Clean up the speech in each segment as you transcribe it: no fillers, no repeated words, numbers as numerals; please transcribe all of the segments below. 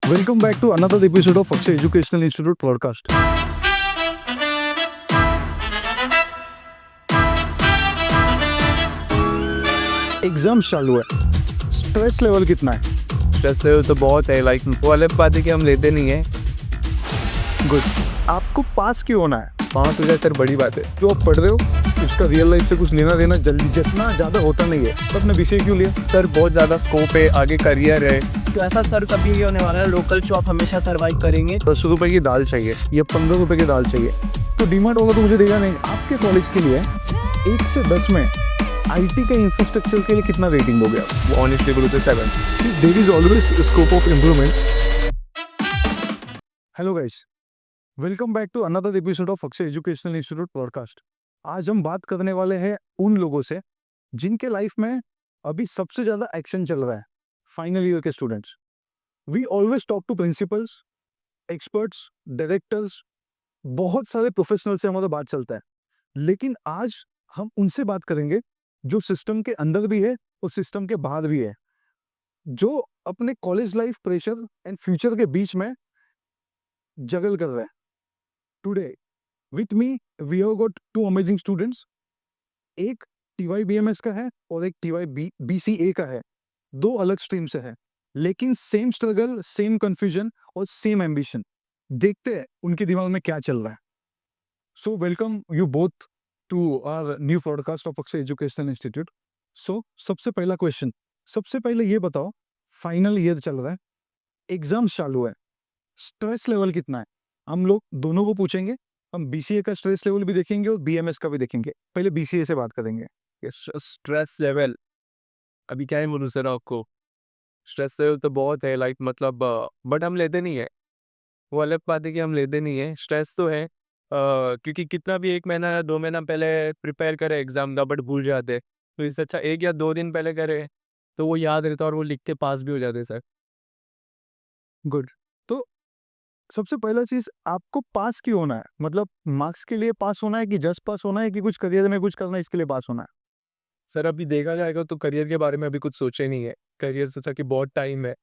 Welcome back to another episode of Akshay Educational Institute podcast. Exam चालू है, stress level कितना है? Stress level तो बहुत है। लाइक वो अलग बात है कि हम लेते नहीं है। गुड। आपको पास क्यों होना है? पास हो जाए सर बड़ी बात है। जो आप पढ़ रहे हो उसका रियल लाइफ से कुछ लेना देना जल्दी जितना ज़्यादा होता नहीं है। तो अपने विषय क्यों लिया? सर बहुत ज़्यादा स्कोप है, आगे करियर है। तो ऐसा सर कभी नहीं होने वाला है। लोकल शॉप हमेशा सर्वाइव करेंगे। 10 रुपए की दाल चाहिए या 15 रुपए की दाल चाहिए तो डिमांड होगा तो मुझे देगा नहीं। आपके कॉलेज के लिए 1 से 10 में आईटी के इंफ्रास्ट्रक्चर के लिए कितना रेटिंग दोगे आप? वो ऑनेस्टली बोलो तो 7। See, there is always scope of improvement. Hello guys, welcome back to another episode of Akshay Educational Institute podcast. आज हम बात करने वाले हैं उन लोगों से जिनके लाइफ में अभी सबसे ज़्यादा एक्शन चल रहा है, फाइनल ईयर के students. We always talk to principals, experts, directors, बहुत सारे प्रोफेशनल से हमारा बात चलता है, लेकिन आज हम उनसे बात करेंगे जो सिस्टम के अंदर भी है और सिस्टम के बाहर भी है, जो अपने college life pressure and future के बीच में जगल कर रहे हैं। Today with me we have got 2 amazing students. एक TYBMS का है और एक TYBCA का है। 2 अलग स्ट्रीम से है, लेकिन सेम स्ट्रगल, सेम कंफ्यूजन और सेम एम्बिशन। देखते हैं उनके दिमाग में क्या चल रहा है। So welcome you both to our new podcast of Akshay educational institute. So सबसे पहला क्वेश्चन, सबसे पहले ये बताओ, फाइनल ईयर चल रहा है, एग्जाम चालू है, स्ट्रेस लेवल कितना है? हम लोग दोनों को पूछेंगे। हम BCA का स्ट्रेस लेवल भी देखेंगे और BMS का भी देखेंगे। पहले BCA से बात करेंगे। स्ट्रेस लेवल अभी क्या ही बोलूँ सर आपको। स्ट्रेस लेवल तो बहुत है। लाइक मतलब बट हम लेते नहीं है। वो अलग बात है कि हम लेते नहीं है। स्ट्रेस तो है क्योंकि कितना भी 1 महीना या 2 महीना पहले प्रिपेयर करे एग्जाम का बट भूल जाते। तो इससे अच्छा 1 या 2 दिन पहले करे तो वो याद रहता और वो लिख के पास भी हो जाते सर। गुड। तो सबसे पहला चीज, आपको पास क्यों होना है? मतलब मार्क्स के लिए पास होना है कि जस्ट पास होना है कि कुछ करियर में कुछ करना है इसके लिए पास होना है? सर अभी देखा जाएगा तो करियर के बारे में अभी कुछ सोचा ही नहीं है। करियर सोचा कि बहुत टाइम है।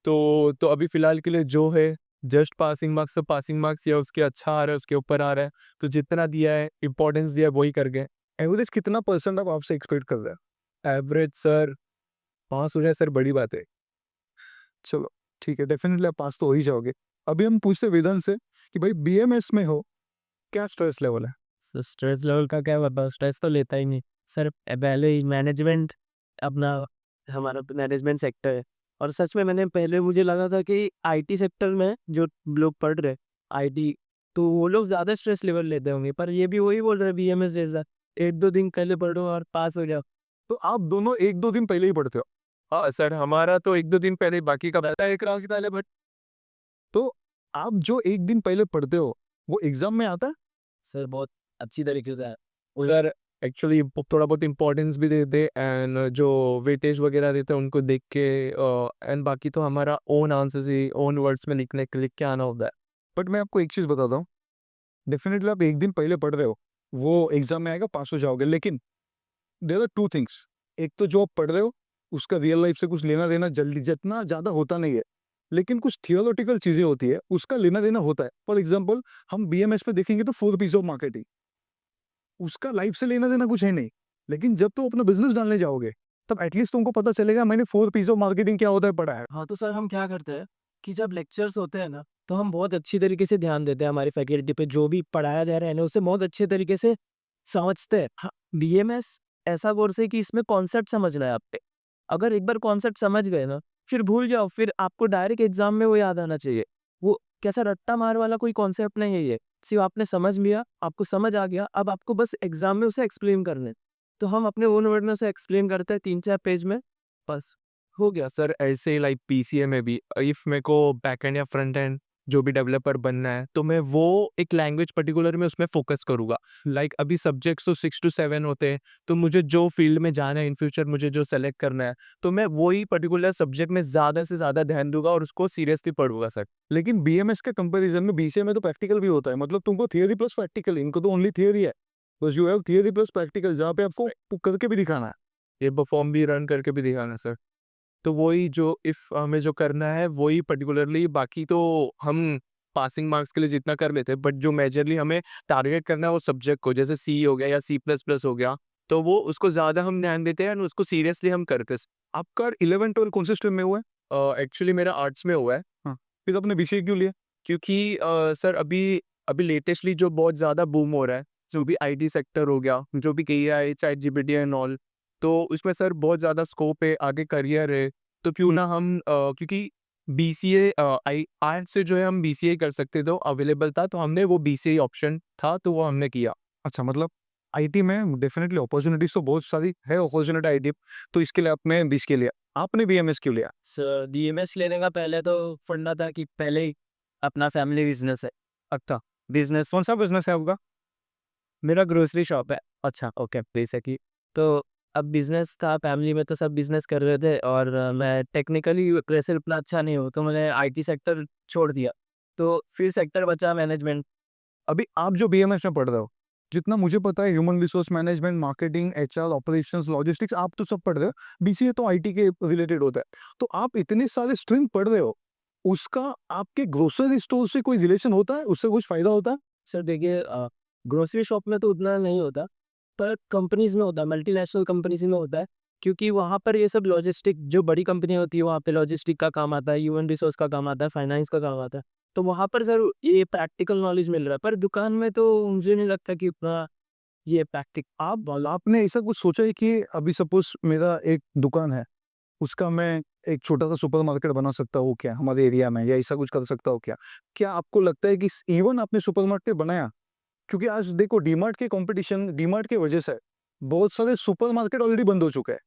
तो अभी फिलहाल के लिए जो है जस्ट पासिंग मार्क्स, तो पासिंग मार्क्स या उसके अच्छा आ रहा है, उसके ऊपर आ रहा है, तो जितना दिया है इंपॉर्टेंस दिया है वही कर गए। एवरेज कितना परसेंट आप आपसे एक्सपेक्ट कर रहे हैं? एवरेज सर 5 हो जाए सर बड़ी बात है। चलो ठीक है, डेफिनेटली आप पास तो हो ही जाओगे। अभी हम पूछते वेदांत से कि भाई BMS में हो, क्या स्ट्रेस लेवल है? सर स्ट्रेस लेवल का क्या बताओ, स्ट्रेस तो लेता ही नहीं सर। पहले ही मैनेजमेंट अपना हमारा मैनेजमेंट सेक्टर है। और सच में मैंने पहले मुझे लगा था कि आईटी सेक्टर में जो लोग पढ़ रहे आईटी, तो वो लोग ज़्यादा स्ट्रेस लेवल लेते होंगे। पर ये भी वही बोल रहे BMS जैसा 1-2 दिन पहले पढ़ो और पास हो जाओ। तो आप दोनों 1-2 दिन पहले ही पढ़ते हो? हाँ सर, हमारा तो 1-2 दिन पहले, बाकी का पता है 1 रात पहले। बट तो आप जो 1 दिन पहले पढ़ते हो वो एग्जाम में आता है? सर बहुत अच्छी तरीके से सर एक्चुअली थोड़ा बहुत इंपॉर्टेंस भी देते एंड जो वेटेज वगैरह देते हैं उनको देख के एंड बाकी तो हमारा ओन आंसर्स ही ओन वर्ड्स में लिख के आना होता है। बट मैं आपको एक चीज़ बताता हूँ, डेफिनेटली आप 1 दिन पहले पढ़ रहे हो, वो एग्जाम में आएगा, पास हो जाओगे। लेकिन देयर आर 2 थिंग्स। एक तो जो आप पढ़ रहे हो उसका रियल लाइफ से कुछ लेना देना जल्दी जितना ज़्यादा होता नहीं है, लेकिन कुछ थियोलॉजिकल चीज़ें होती है उसका लेना देना होता है। फॉर एग्जाम्पल हम BMS पे देखेंगे तो 4 पीस ऑफ मार्केटिंग, उसका लाइफ से लेना देना कुछ है नहीं। लेकिन जब तुम अपना बिजनेस डालने जाओगे तब एटलीस्ट तुमको पता चलेगा मैंने 4 पीस ऑफ मार्केटिंग क्या होता है पढ़ा है। हाँ, तो सर हम क्या करते हैं कि जब लेक्चर्स होते हैं ना, तो हम बहुत अच्छी तरीके से ध्यान देते हैं हमारी फैकल्टी पे। जो भी पढ़ाया जा रहा है ना, उसे बहुत अच्छे तरीके से समझते हैं। हाँ, BMS ऐसा कोर्स है कि इसमें कॉन्सेप्ट समझना है आपको। अगर एक बार कॉन्सेप्ट समझ गए ना, फिर भूल जाओ, फिर आपको डायरेक्ट एग्जाम में वो याद आना चाहिए। वो कैसा रट्टा मार वाला कोई कॉन्सेप्ट नहीं है ये। सिर्फ आपने समझ लिया, आपको समझ आ गया, अब आपको बस एग्जाम में उसे एक्सप्लेन करना है। तो हम अपने ओन वर्ड में उसे एक्सप्लेन करते हैं 3-4 पेज में, बस हो गया। सर ऐसे ही लाइक PCA में भी इफ़ मेरे को बैक एंड या फ्रंट एंड जो भी डेवलपर बनना है तो मैं वो एक लैंग्वेज पर्टिकुलर में उसमें फोकस करूँगा। लाइक अभी सब्जेक्ट्स तो 6 to 7 होते हैं, तो मुझे जो फील्ड में जाना है इन फ्यूचर, मुझे जो सेलेक्ट करना है, तो मैं वही पर्टिकुलर सब्जेक्ट में ज़्यादा से ज़्यादा ध्यान दूंगा और उसको सीरियसली पढ़ूंगा सर। लेकिन BMS के कंपैरिजन में BCA में तो प्रैक्टिकल भी होता है। मतलब तुमको थियरी प्लस प्रैक्टिकल, इनको तो ओनली थियरी है। बस you have theory plus practical जहाँ पे आपको करके भी दिखाना है। ये परफॉर्म भी रन करके भी दिखाना सर। तो वही जो इफ़ हमें जो करना है वही पर्टिकुलरली, बाकी तो हम पासिंग मार्क्स के लिए जितना कर लेते हैं, बट जो मेजरली हमें टारगेट करना है वो सब्जेक्ट को, जैसे सी हो गया या सी प्लस प्लस हो गया, तो वो उसको ज़्यादा हम ध्यान देते हैं और उसको सीरियसली हम करते हैं। आपका 11-12 कौन से स्ट्रीम में हुआ है? एक्चुअली मेरा आर्ट्स में हुआ है। हाँ, फिर आपने बीसीए क्यों लिया? क्योंकि सर अभी अभी लेटेस्टली जो बहुत ज़्यादा बूम हो रहा है, जो भी आईटी सेक्टर हो गया, जो भी AI, chat GPT and all, तो उसमें सर बहुत ज़्यादा स्कोप है, आगे करियर है, तो क्यों ना हम क्योंकि बीसीए आई आर्ट्स से जो है हम बीसीए कर सकते थे, तो अवेलेबल था, तो हमने वो बीसीए ऑप्शन था, तो वो हमने किया। अच्छा, मतलब आईटी में डेफिनेटली अपॉर्चुनिटीज तो बहुत सारी है, अपॉर्चुनिटी आईटी, तो इसके लिए आपने बीसीए लिया। आपने बीएमएस क्यों लिया? सर डीएमएस लेने का पहले तो फंडा था कि पहले ही अपना फैमिली बिजनेस है। अच्छा, बिजनेस कौन सा बिजनेस है आपका? मेरा ग्रोसरी शॉप है। अच्छा, ओके, बेसिकली तो अब बिजनेस था, फैमिली में तो सब बिजनेस कर रहे थे और मैं टेक्निकली वैसे उतना अच्छा नहीं हूँ, तो मैंने आईटी सेक्टर छोड़ दिया। तो फिर सेक्टर बचा मैनेजमेंट। अभी आप जो बीएमएस में पढ़ रहे हो, जितना मुझे पता है human resource management, marketing, HR, operations, logistics, आप तो सब पढ़ रहे हो। बीसीए तो आईटी के रिलेटेड होता है। तो आप इतने सारे स्ट्रीम पढ़ रहे हो, उसका आपके ग्रोसरी स्टोर से कोई रिलेशन होता है? उससे कुछ फायदा होता है? सर देखिए, ग्रोसरी शॉप में तो उतना नहीं होता, पर कंपनीज़ में होता है, मल्टीनेशनल कंपनीज़ में होता है, क्योंकि वहाँ पर ये सब लॉजिस्टिक जो बड़ी कंपनियाँ होती है, वहाँ पे लॉजिस्टिक का काम आता है, ह्यूमन रिसोर्स का काम आता है, फाइनेंस का काम आता है। तो वहाँ पर ज़रूर ये प्रैक्टिकल नॉलेज मिल रहा है, पर दुकान में तो मुझे नहीं लगता कि उतना ये आपने ऐसा कुछ सोचा है कि अभी सपोज मेरा एक दुकान है, उसका मैं एक छोटा-सा सुपरमार्केट बना सकता हूँ क्या हमारे एरिया में, या ऐसा कुछ कर सकता हूँ क्या? क्या आपको लगता है कि इवन आपने सुपरमार्केट बनाया, क्योंकि आज देखो डीमार्ट के कंपटीशन, डीमार्ट की वजह से बहुत सारे सुपरमार्केट ऑलरेडी बंद हो चुके हैं।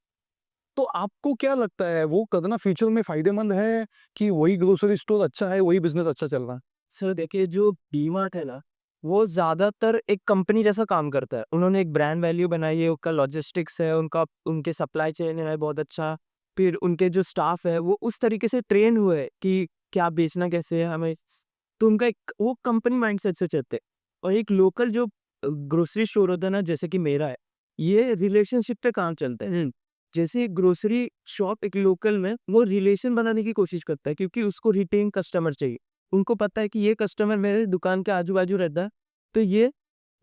तो आपको क्या लगता है, वो करना फ्यूचर में फायदेमंद है कि वही ग्रोसरी स्टोर अच्छा है, वही बिज़नेस अच्छा चल रहा है? सर देखिए, जो डीमार्ट है ना, वो ज़्यादातर एक कंपनी जैसा काम करता है। उन्होंने एक ब्रांड वैल्यू बनाई है, उनका लॉजिस्टिक्स है, उनका उनके सप्लाई चेन है बहुत अच्छा। फिर उनके जो स्टाफ है, वो उस तरीके से ट्रेन हुए हैं कि क्या बेचना कैसे है हमें। तो उनका एक वो कंपनी माइंडसेट से चलते हैं। और एक लोकल जो ग्रोसरी स्टोर होता है ना, जैसे कि मेरा है, ये रिलेशनशिप पे काम चलता है। जैसे ग्रोसरी शॉप एक लोकल में वो रिलेशन बनाने की कोशिश करता है, क्योंकि उसको रिटेन कस्टमर चाहिए। उनको पता है कि ये कस्टमर मेरे दुकान के आजू-बाजू रहता है, तो ये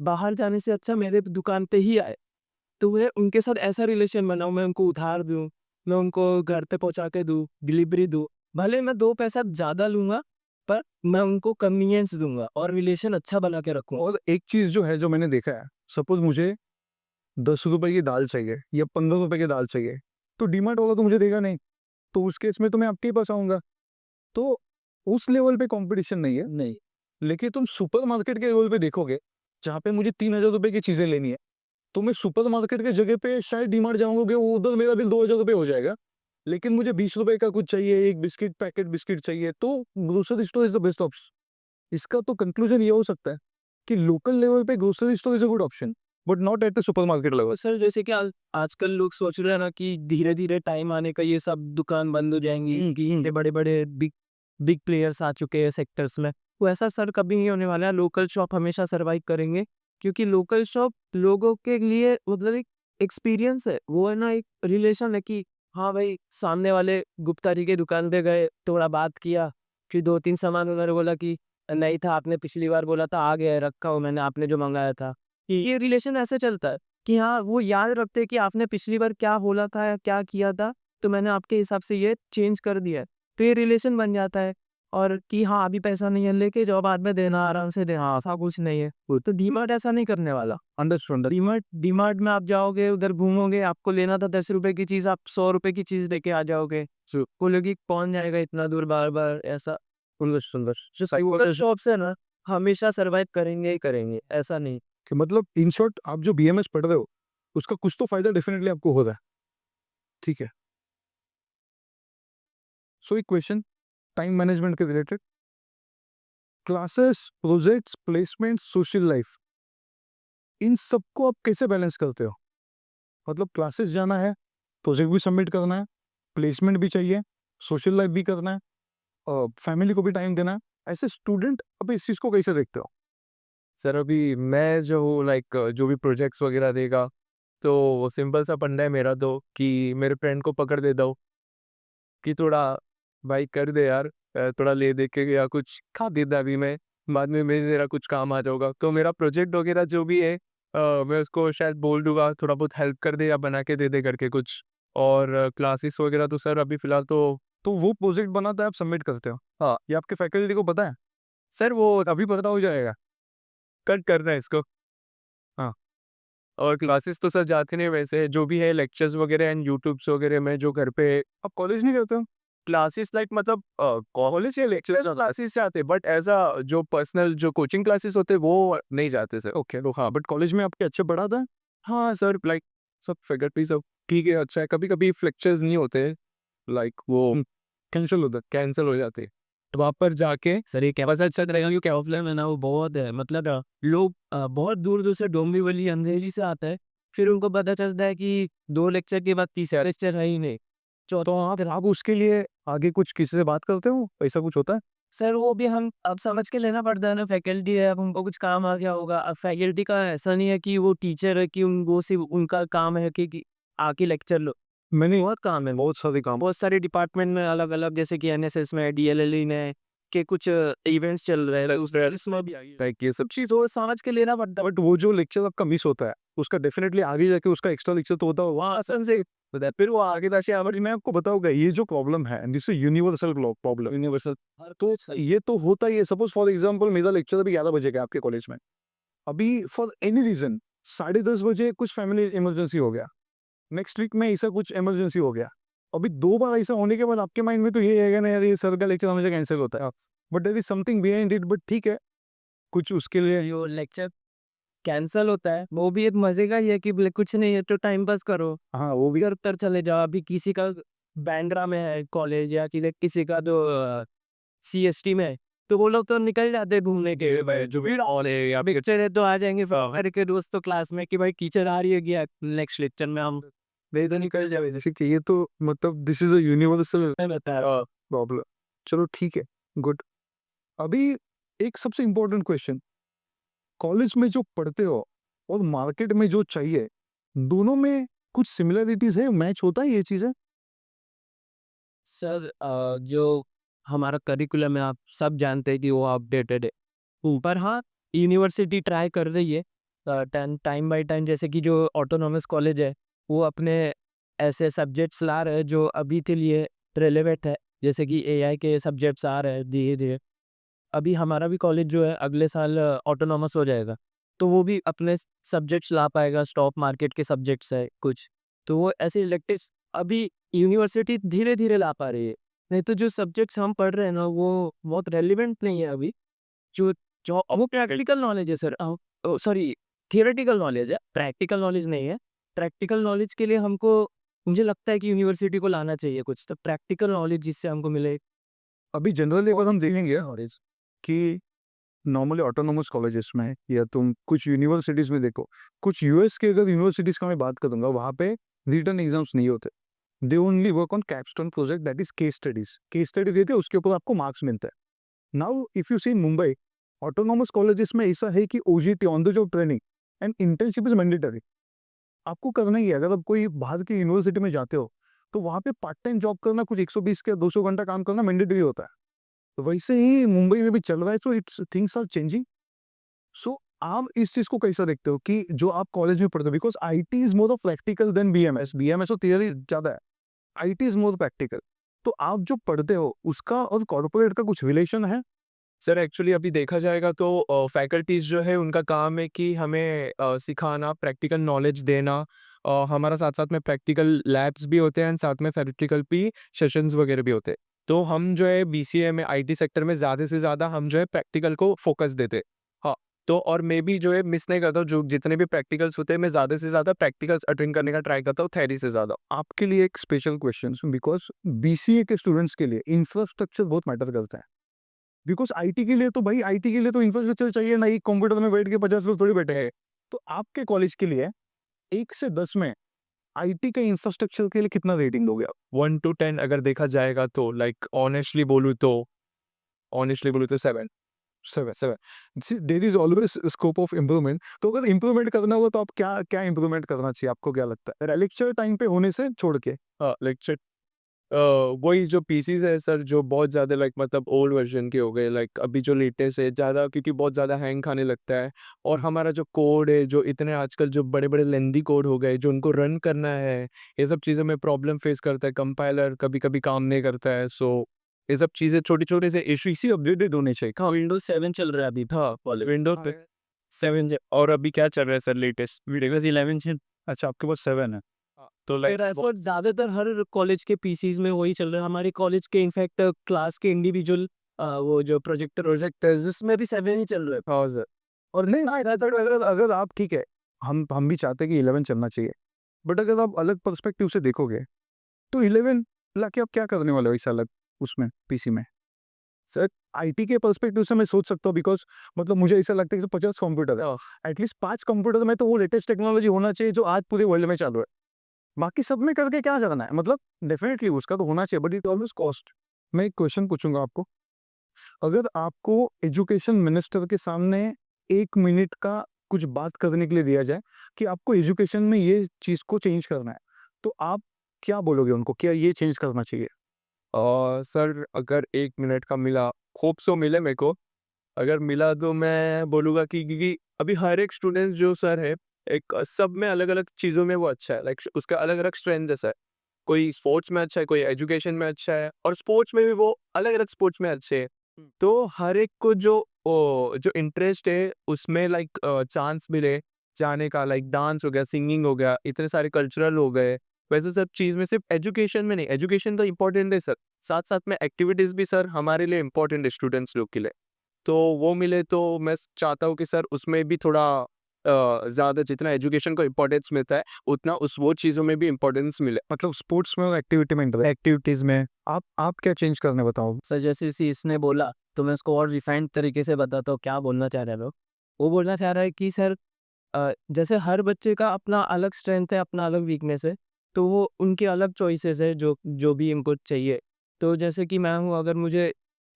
बाहर जाने से अच्छा मेरे दुकान पे ही आए। तो मैं उनके साथ ऐसा रिलेशन बनाऊँ, मैं उनको उधार दूँ, मैं उनको घर पे पहुँचा के दूँ, डिलीवरी दूँ। भले मैं 2 पैसा ज़्यादा लूँगा, पर मैं उनको कन्वीनियंस दूँगा और रिलेशन अच्छा बना के रखूँगा। और एक चीज़ जो है, जो मैंने देखा है, सपोज मुझे ₹10 की दाल चाहिए या ₹15 की दाल चाहिए, तो डीमार्ट वाला तो मुझे देगा नहीं, तो उस केस में तो मैं आपके ही पास आऊँगा। तो उस लेवल पे कॉम्पिटिशन नहीं है। नहीं। लेकिन तुम सुपरमार्केट के लेवल पे देखोगे, जहाँ पे मुझे ₹3000 की चीज़ें लेनी है, तो मैं सुपरमार्केट की जगह पे शायद डीमार्ट जाऊँगा, वो उधर मेरा बिल ₹2000 हो जाएगा। लेकिन मुझे ₹20 का कुछ चाहिए, एक बिस्किट पैकेट बिस्किट चाहिए, तो grocery store is the best option. इसका तो कंक्लूजन ये हो सकता है कि लोकल लेवल पे grocery store is a good option, but not at the supermarket level. तो सर जैसे कि आजकल लोग सोच रहे हैं ना कि धीरे-धीरे टाइम आने का ये सब दुकान बंद हो जाएँगी, कि इतने बड़े-बड़े बिग बिग प्लेयर्स आ चुके हैं सेक्टर्स में। तो ऐसा सर कभी नहीं होने वाला है, लोकल शॉप हमेशा सर्वाइव करेंगे, क्योंकि लोकल शॉप लोगों के लिए मतलब एक एक्सपीरियंस है। वो है ना, एक रिलेशन है कि हाँ भाई, सामने वाले गुप्ता जी की दुकान पे गए, थोड़ा बात किया, फिर 2-3 सामान उन्होंने बोला कि नहीं था, आपने पिछली बार बोला था, आ गया है, रखा हो मैंने, आपने जो मँगाया था। ये रिलेशन ऐसे चलता है कि हाँ, वो याद रखते हैं कि आपने पिछली बार क्या बोला था या क्या किया था, तो मैंने आपके हिसाब से ये चेंज कर दिया है। तो ये रिलेशन बन जाता है, और कि हाँ, अभी पैसा नहीं है, लेके जाओ, बाद में देना, आराम से देना, ऐसा कुछ नहीं है। वो तो डीमार्ट ऐसा नहीं करने वाला। अंडरस्टूड। डीमार्ट डीमार्ट में आप जाओगे, उधर घूमोगे, आपको लेना था ₹10 की चीज़, आप ₹100 की चीज़ लेके आ जाओगे। बोलोगे कौन जाएगा इतना दूर बार-बार, ऐसा। सुंदर। जो लोकल शॉप्स है ना, हमेशा सर्वाइव करेंगे ही करेंगे, ऐसा नहीं। कि मतलब इन शॉर्ट आप जो बीएमएस पढ़ रहे हो, उसका कुछ तो फ़ायदा डेफिनिटली आपको हो रहा है, ठीक है। सो एक क्वेश्चन टाइम मैनेजमेंट के related, classes, projects, placement, social life, इन सबको आप कैसे बैलेंस करते हो? मतलब क्लासेस जाना है, प्रोजेक्ट भी सबमिट करना है, प्लेसमेंट भी चाहिए, सोशल लाइफ भी करना है, फैमिली को भी टाइम देना है। ऐसे स्टूडेंट अब इस चीज़ को कैसे देखते हो? सर अभी मैं जो हूँ लाइक जो भी प्रोजेक्ट्स वगैरह देगा, तो सिंपल सा फंडा है मेरा तो कि मेरे फ्रेंड को पकड़ देता हूँ कि थोड़ा भाई कर दे यार, थोड़ा ले दे के या कुछ खा देता अभी मैं, बाद में मेरा कुछ काम आ जाऊगा। तो मेरा प्रोजेक्ट वगैरह जो भी है मैं उसको शायद बोल दूंगा थोड़ा बहुत हेल्प कर दे या बना के दे दे करके कुछ। और क्लासेस वगैरह तो सर अभी फ़िलहाल तो वो प्रोजेक्ट बनाता है, आप सबमिट करते हो? हाँ, ये आपके फैकल्टी को पता है? सर वो अभी पता हो जाएगा। कट करना है इसको। हाँ। और क्लासेस तो सर जाते नहीं वैसे, जो भी है लेक्चर्स वगैरह एंड यूट्यूब्स वगैरह में जो घर पे आप कॉलेज नहीं करते हो? क्लासेस लाइक मतलब कॉलेज या लेक्चर्स क्लासेस जाते, बट एज अ जो पर्सनल जो कोचिंग क्लासेस होते वो नहीं जाते सर। ओके, तो हाँ, बट कॉलेज में आपके अच्छे पढ़ाता है? हाँ सर, लाइक सब फैकल्टी सब ठीक है, अच्छा है। कभी कभी लेक्चर्स नहीं होते, लाइक वो कैंसिल होता है? कैंसिल हो जाते, तो वहाँ पर जाके सर ये क्या पता अच्छा रहेगा क्योंकि ऑफलाइन में ना वो बहुत है मतलब लोग बहुत दूर दूर से डोंबिवली अंधेरी से आता है, फिर उनको पता चलता है कि 2 लेक्चर के बाद तीसरा लेक्चर है ही नहीं। तो आप उसके लिए आगे कुछ किसी से बात करते हो? ऐसा कुछ होता है? सर वो भी हम अब समझ के लेना पड़ता है ना, फैकल्टी है, अब उनको कुछ काम आ गया होगा। अब फैकल्टी का ऐसा नहीं है कि वो टीचर है कि वो सिर्फ उनका काम है कि आके लेक्चर लो। मैंने बहुत काम है, बहुत सारे काम। बहुत सारे डिपार्टमेंट में अलग-अलग, जैसे कि एनएसएस में, डीएलएलई में के कुछ इवेंट्स चल रहे हैं, उसमें भी आई है। ये सब चीज़ वो समझ के लेना पड़ता है। बट वो जो लेक्चर आपका मिस होता है, उसका डेफिनेटली आगे जाके उसका एक्स्ट्रा लेक्चर तो होता होगा। वहाँ आसान से फिर वो आगे जाके मैं आपको बताऊंगा ये जो प्रॉब्लम है, this is universal problem, universal. तो ये तो होता ही है। सपोज फॉर एग्जांपल मेरा लेक्चर अभी 11 बजे का आपके कॉलेज में, अभी फॉर एनी रीजन 10:30 बजे कुछ फैमिली इमरजेंसी हो गया, नेक्स्ट वीक में ऐसा कुछ इमरजेंसी हो गया, अभी 2 बार ऐसा होने के बाद आपके माइंड में तो ये आएगा ना यार ये सर का लेक्चर हमेशा कैंसिल होता है, but there is something behind it. But ठीक है, कुछ उसके लिए जो लेक्चर कैंसल होता है, वो भी एक मज़े का ही है कि कुछ नहीं है तो टाइम पास करो। हाँ वो भी कर चले जाओ। अभी किसी का बैंड्रा में है कॉलेज या किसी का तो सीएसटी में है, तो वो लोग तो निकल जाते हैं घूमने के लिए भाई, जो भी और या फिर टीचर है तो आ जाएंगे फिर के दोस्त तो क्लास में कि भाई टीचर आ रही है गया नेक्स्ट लेक्चर में हम वे तो निकल जाए। जैसे कि ये तो मतलब दिस इज अ यूनिवर्सल मैं बता रहा हूँ। प्रॉब्लम। चलो ठीक है, गुड। अभी एक सबसे इम्पोर्टेंट क्वेश्चन, कॉलेज में जो पढ़ते हो और मार्केट में जो चाहिए, दोनों में कुछ सिमिलरिटीज है, मैच होता है ये चीजें? सर जो हमारा करिकुलम है आप सब जानते हैं कि वो अपडेटेड है, पर हाँ यूनिवर्सिटी ट्राई कर रही है टाइम बाय टाइम, जैसे कि जो ऑटोनॉमस कॉलेज है वो अपने ऐसे सब्जेक्ट्स ला रहे हैं जो अभी के लिए रेलेवेंट है, जैसे कि एआई के सब्जेक्ट्स आ रहे हैं धीरे धीरे। अभी हमारा भी कॉलेज जो है अगले साल ऑटोनॉमस हो जाएगा, तो वो भी अपने सब्जेक्ट्स ला पाएगा, स्टॉक मार्केट के सब्जेक्ट्स है कुछ, तो वो ऐसे इलेक्टिव्स अभी यूनिवर्सिटी धीरे धीरे ला पा रही है। नहीं तो जो सब्जेक्ट्स हम पढ़ रहे हैं ना वो बहुत रेलिवेंट नहीं है अभी। जो जो वो प्रैक्टिकल नॉलेज है सर, सॉरी थियोरेटिकल नॉलेज है, प्रैक्टिकल नॉलेज नहीं है। प्रैक्टिकल नॉलेज के लिए हमको मुझे लगता है कि यूनिवर्सिटी को लाना चाहिए कुछ तो प्रैक्टिकल नॉलेज जिससे हमको मिले। अभी जनरली अगर हम देखेंगे नॉलेज कि नॉर्मली ऑटोनोमस कॉलेजेस में या तुम कुछ यूनिवर्सिटीज में देखो, कुछ यूएस के अगर यूनिवर्सिटीज का मैं बात करूंगा, वहां पे रिटर्न एग्जाम्स नहीं होते। They only work on capstone project, that is case study देते हैं, उसके ऊपर आपको मार्क्स मिलता है। Now if you see in Mumbai, autonomous colleges में ऐसा है कि OJT on the job training and internship is mandatory, आपको करना ही है। अगर आप कोई बाहर की यूनिवर्सिटी में जाते हो तो वहां पे पार्ट टाइम जॉब करना, कुछ 120 के 200 घंटा काम करना मैंडेटरी होता है। तो वैसे ही मुंबई में भी चल रहा है, so it's things are changing. So आप इस चीज को कैसा देखते हो कि जो आप कॉलेज में पढ़ते हो, because IT is more of practical than BMS, BMS तो थियरी ज्यादा है, आईटी इज मोर प्रैक्टिकल। तो आप जो पढ़ते हो उसका और कॉर्पोरेट का कुछ रिलेशन है? सर एक्चुअली अभी देखा जाएगा तो फैकल्टीज़ जो है उनका काम है कि हमें सिखाना, प्रैक्टिकल नॉलेज देना। हमारा साथ-साथ में प्रैक्टिकल लैब्स भी होते हैं एंड साथ में प्रैक्टिकल भी सेशंस वगैरह भी होते हैं। तो हम जो है बीसीए में आईटी सेक्टर में ज़्यादा से ज़्यादा हम जो है प्रैक्टिकल को फोकस देते हैं। हाँ, तो और मैं भी जो है मिस नहीं करता हूँ, जो जितने भी प्रैक्टिकल्स होते हैं मैं ज़्यादा से ज़्यादा प्रैक्टिकल्स अटेंड करने का ट्राई करता हूँ थ्योरी से ज़्यादा। आपके लिए एक स्पेशल क्वेश्चन, बिकॉज बीसीए के स्टूडेंट्स के लिए इंफ्रास्ट्रक्चर बहुत मैटर करता है। बिकॉज आईटी के लिए तो भाई, आईटी के लिए तो इंफ्रास्ट्रक्चर चाहिए ना, ही कंप्यूटर में बैठ के 50 लोग थोड़ी बैठे हैं। तो आपके कॉलेज के लिए 1 से 10 में आईटी के इंफ्रास्ट्रक्चर के लिए कितना रेटिंग दोगे आप? 1 टू 10 अगर देखा जाएगा तो लाइक ऑनेस्टली बोलूँ तो 7। 7 7 there is always scope of improvement. तो अगर इम्प्रूवमेंट करना हो तो आप क्या क्या इम्प्रूवमेंट करना चाहिए, आपको क्या लगता है, लेक्चर टाइम पे होने से छोड़ के? हाँ, लेक्चर वही जो पीसीज है सर, जो बहुत ज़्यादा लाइक मतलब ओल्ड वर्जन के हो गए, लाइक अभी जो लेटेस्ट है ज़्यादा, क्योंकि बहुत ज़्यादा हैंग खाने लगता है। और हमारा जो कोड है, जो इतने आजकल जो बड़े बड़े लेंदी कोड हो गए, जो उनको रन करना है, ये सब चीज़ों में प्रॉब्लम फेस करता है। कंपाइलर कभी कभी काम नहीं करता है। सो ये सब चीज़ें छोटी छोटे से इशू इसी अपडेटेड होने चाहिए। हाँ, विंडोज 7 चल रहा है अभी हाँ, कॉलेज विंडोज पे 7 और अभी क्या चल रहा है सर लेटेस्ट? विंडोज 11 से। अच्छा, आपके पास 7 है। तो लाइक फिर ऐसा ज़्यादातर हर कॉलेज के पीसीज में वही चल रहा है। हमारे कॉलेज के इनफैक्ट क्लास के इंडिविजुअल वो जो प्रोजेक्टर जिसमें भी 7 ही चल रहा है। हाँ सर। और नहीं अगर अगर आप ठीक है, हम भी चाहते हैं कि 11 चलना चाहिए, बट अगर आप अलग पर्सपेक्टिव से देखोगे तो 11 लाके आप क्या करने वाले हो इस अलग उसमें पीसी में? सर आईटी के पर्सपेक्टिव से मैं सोच सकता हूँ, बिकॉज मतलब मुझे ऐसा लगता है कि 50 कंप्यूटर है, एटलीस्ट 5 कंप्यूटर में तो वो लेटेस्ट टेक्नोलॉजी होना चाहिए जो आज पूरे वर्ल्ड में चालू है। बाकी सब में करके क्या करना है? मतलब डेफिनेटली उसका तो होना चाहिए, बट इट ऑलवेज कॉस्ट। मैं एक क्वेश्चन पूछूंगा आपको, अगर आपको एजुकेशन मिनिस्टर के सामने 1 मिनट का कुछ बात करने के लिए दिया जाए कि आपको एजुकेशन में ये चीज़ को चेंज करना है, तो आप क्या बोलोगे उनको? क्या ये चेंज करना चाहिए? सर अगर 1 मिनट का मिला, होप सो मिले मेरे को। अगर मिला तो मैं बोलूँगा कि क्योंकि अभी हर एक स्टूडेंट जो सर है, एक सब में अलग-अलग चीज़ों में वो अच्छा है, लाइक उसका अलग-अलग स्ट्रेंथ्स है। कोई स्पोर्ट्स में अच्छा है, कोई एजुकेशन में अच्छा है, और स्पोर्ट्स में भी वो अलग-अलग स्पोर्ट्स में अच्छे हैं। तो हर एक को जो इंटरेस्ट है उसमें लाइक चांस मिले जाने का, लाइक डांस हो गया, सिंगिंग हो गया, इतने सारे कल्चरल हो गए। वैसे सब चीज़ में सिर्फ एजुकेशन में नहीं, एजुकेशन तो इम्पोर्टेंट है सर, साथ-साथ में एक्टिविटीज़ भी सर हमारे लिए इम्पोर्टेंट है स्टूडेंट्स लोग के लिए। तो वो मिले तो मैं चाहता हूँ कि सर उसमें भी थोड़ा ज़्यादा जितना एजुकेशन को इम्पोर्टेंस मिलता है, उतना उस वो चीज़ों में भी इम्पोर्टेंस मिले। मतलब स्पोर्ट्स में और एक्टिविटी में एक्टिविटीज़ में आप क्या चेंज करने बताओ? सर जैसे इसी इसने बोला तो मैं उसको और रिफाइंड तरीके से बताता हूँ क्या बोलना चाह रहे हैं लोग। वो बोलना चाह रहा है कि सर जैसे हर बच्चे का अपना अलग स्ट्रेंथ है, अपना अलग वीकनेस है, तो वो उनकी अलग चॉइसेस है जो जो भी इनको चाहिए। तो जैसे कि मैं हूँ, अगर मुझे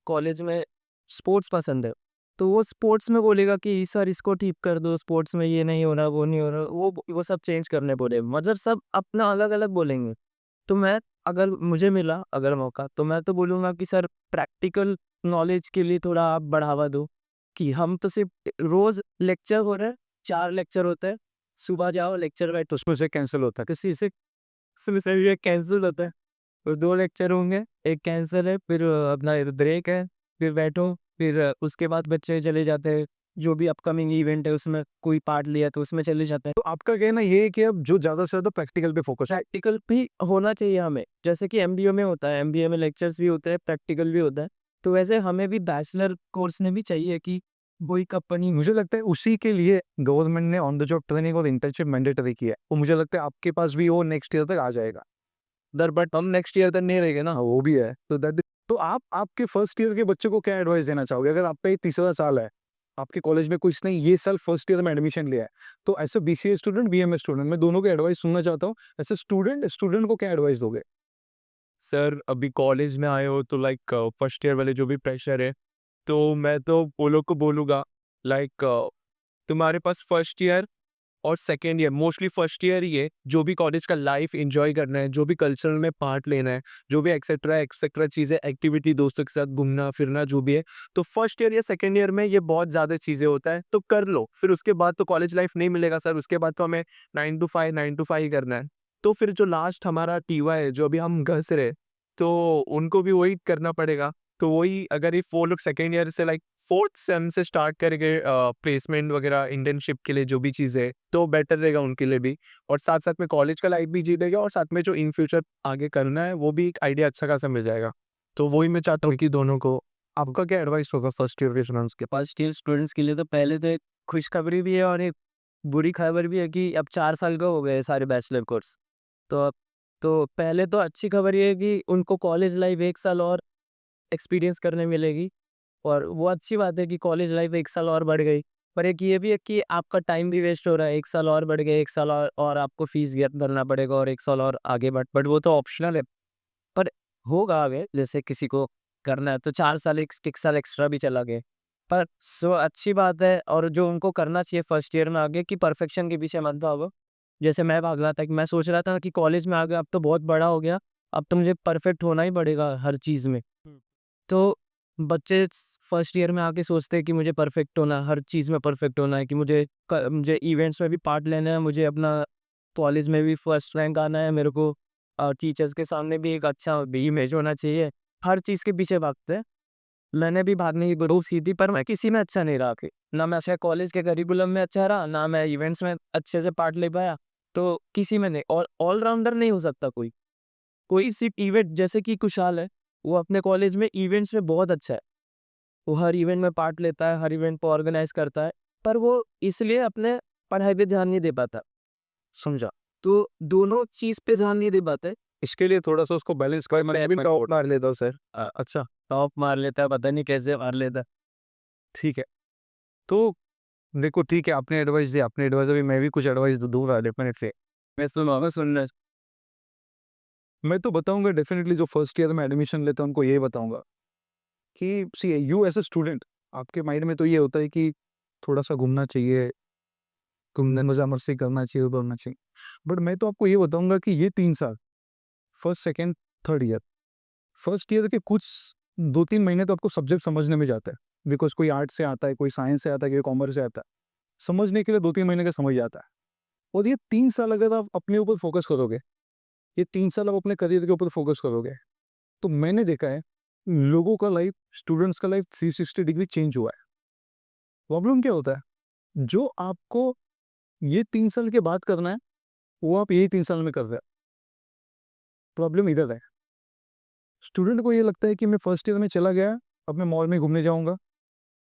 कॉलेज में स्पोर्ट्स पसंद है, तो वो स्पोर्ट्स में बोलेगा कि सर इसको ठीक कर दो, स्पोर्ट्स में ये नहीं हो रहा, वो नहीं हो रहा, वो सब चेंज करने बोले। मतलब सब अपना अलग-अलग बोलेंगे। तो मैं, अगर मुझे मिला अगर मौका, तो मैं तो बोलूँगा कि सर प्रैक्टिकल नॉलेज के लिए थोड़ा आप बढ़ावा दो, कि हम तो सिर्फ रोज़ लेक्चर हो रहे हैं, 4 लेक्चर होते हैं, सुबह जाओ लेक्चर बैठो, उसमें से कैंसिल होता है। किसी से सेमेस्टर ये कैंसल होता है। तो 2 लेक्चर होंगे, 1 कैंसल है, फिर अपना ब्रेक है, फिर बैठो, फिर उसके बाद बच्चे चले जाते हैं, जो भी अपकमिंग इवेंट है उसमें कोई पार्ट लिया तो उसमें चले जाते हैं। तो आपका कहना ये है कि अब जो ज़्यादा से ज़्यादा प्रैक्टिकल पे फोकस है। प्रैक्टिकल भी होना चाहिए हमें, जैसे कि एमबीए में होता है, एमबीए में लेक्चर्स भी होते हैं, प्रैक्टिकल भी होता है, तो वैसे हमें भी बैचलर कोर्स में भी चाहिए कि वही कंपनी। मुझे लगता है उसी के लिए गवर्नमेंट ने ऑन द जॉब ट्रेनिंग और इंटर्नशिप मैंडेटरी किया है, और मुझे लगता है आपके पास भी वो नेक्स्ट ईयर तक आ जाएगा। दर बट हम नेक्स्ट ईयर तक नहीं रहेंगे ना। हाँ, वो भी है। तो दैट, तो आप आपके फर्स्ट ईयर के बच्चों को क्या एडवाइस देना चाहोगे? अगर आपका ये तीसरा साल है, आपके कॉलेज में कुछ नहीं, ये साल फर्स्ट ईयर में एडमिशन लिया है, तो as a BCA student, BMS student, मैं दोनों की एडवाइस सुनना चाहता हूँ। एज़ अ स्टूडेंट, स्टूडेंट को क्या एडवाइस दोगे? सर अभी कॉलेज में आए हो तो लाइक फर्स्ट ईयर वाले जो भी प्रेशर है, तो मैं तो वो लोग को बोलूँगा लाइक तुम्हारे पास फर्स्ट ईयर और second year, mostly first year ही है, जो भी कॉलेज का लाइफ एंजॉय करना है, जो भी कल्चरल में पार्ट लेना है, जो भी एक्सेट्रा एक्सेट्रा चीज़ें, एक्टिविटी, दोस्तों के साथ घूमना फिरना जो भी है, तो फर्स्ट ईयर या सेकेंड ईयर में ये बहुत ज़्यादा चीज़ें होता है, तो कर लो। फिर उसके बाद तो कॉलेज लाइफ नहीं मिलेगा सर, उसके बाद तो हमें 9 to 5 ही करना है। तो फिर जो लास्ट हमारा टीवाई है, जो अभी हम घस रहे, तो उनको भी वही करना पड़ेगा। तो वही, अगर ये वो लोग सेकेंड ईयर से लाइक फोर्थ सेम से स्टार्ट करेंगे प्लेसमेंट वगैरह, इंटर्नशिप के लिए जो भी चीज़ें है, तो बेटर रहेगा उनके लिए भी, और साथ साथ में कॉलेज का लाइफ भी जी लेगा, और साथ में जो इन फ्यूचर आगे करना है वो भी एक आइडिया अच्छा खासा मिल जाएगा। तो वही मैं चाहता हूँ कि दोनों को। आपका क्या एडवाइस होगा फर्स्ट ईयर के स्टूडेंट्स के? फर्स्ट ईयर स्टूडेंट्स के लिए तो पहले तो एक खुशखबरी भी है और एक बुरी खबर भी है कि अब 4 साल का हो गए सारे बैचलर कोर्स। तो अब, तो पहले तो अच्छी खबर ये है कि उनको कॉलेज लाइफ 1 साल और एक्सपीरियंस करने मिलेगी, और वो अच्छी बात है कि कॉलेज लाइफ 1 साल और बढ़ गई। पर एक ये भी है कि आपका टाइम भी वेस्ट हो रहा है, 1 साल और बढ़ गया, 1 साल और आपको फीस भरना पड़ेगा, और 1 साल और आगे बट वो तो ऑप्शनल है। पर होगा आगे, जैसे किसी को करना है तो 4 साल, 1 साल एक्स्ट्रा भी चला गया। पर सो अच्छी बात है, और जो उनको करना चाहिए फर्स्ट ईयर में आगे, कि परफेक्शन के पीछे मत भागो। जैसे मैं भाग रहा था, कि मैं सोच रहा था कि कॉलेज में आ गया अब तो बहुत बड़ा हो गया, अब तो मुझे परफेक्ट होना ही पड़ेगा हर चीज़ में। तो बच्चे फर्स्ट ईयर में आके सोचते हैं कि मुझे परफेक्ट होना है, हर चीज़ में परफेक्ट होना है, कि मुझे इवेंट्स में भी पार्ट लेना है, मुझे अपना कॉलेज में भी फर्स्ट रैंक आना है, मेरे को टीचर्स के सामने भी एक अच्छा भी इमेज होना चाहिए। हर चीज़ के पीछे भागते हैं। मैंने भी भागने की कोशिश की थी, पर मैं किसी में अच्छा नहीं रहा कि ना मैं अच्छा कॉलेज के करिकुलम में अच्छा रहा, ना मैं इवेंट्स में अच्छे से पार्ट ले पाया, तो किसी में नहीं। ऑलराउंडर नहीं हो सकता कोई। कोई सिर्फ इवेंट, जैसे कि कुशाल है, वो अपने कॉलेज में इवेंट्स में बहुत अच्छा है। वो हर इवेंट में पार्ट लेता है, हर इवेंट को ऑर्गेनाइज करता है, पर वो इसलिए अपने पढ़ाई पे ध्यान नहीं दे पाता। समझा? तो दोनों चीज़ पे ध्यान नहीं दे पाते। इसके लिए थोड़ा सा उसको बैलेंस कर, मैं भी टॉप मार लेता हूँ सर। अच्छा, टॉप मार लेता है, पता नहीं कैसे मार लेता है। ठीक है, तो देखो ठीक है, आपने एडवाइस दी, आपने एडवाइस, अभी मैं भी कुछ एडवाइस दूंगा डेफिनेटली। मैं सुनाऊँगा, सुनना। मैं तो बताऊंगा डेफिनेटली, जो फर्स्ट ईयर में एडमिशन लेते हैं उनको ये बताऊंगा कि सी यू एज ए स्टूडेंट, आपके माइंड में तो ये होता है कि थोड़ा सा घूमना चाहिए, घूमने मजा मस्ती करना चाहिए, उड़ना चाहिए। बट मैं तो आपको ये बताऊंगा कि ये 3 साल, first second third year, first year के कुछ 2-3 महीने तो आपको सब्जेक्ट समझने में जाता है, बिकॉज कोई आर्ट से आता है, कोई साइंस से आता है, कोई कॉमर्स से आता है, समझने के लिए 2-3 महीने का समझ जाता है। और ये 3 साल अगर आप अपने ऊपर फोकस करोगे, ये 3 साल आप अपने करियर के ऊपर फोकस करोगे, तो मैंने देखा है लोगों का लाइफ, स्टूडेंट्स का लाइफ 360 डिग्री चेंज हुआ है। प्रॉब्लम क्या होता है, जो आपको ये 3 साल के बाद करना है, वो आप यही 3 साल में कर रहे हो। प्रॉब्लम इधर है, स्टूडेंट को ये लगता है कि मैं फर्स्ट ईयर में चला गया, अब मैं मॉल में घूमने जाऊंगा,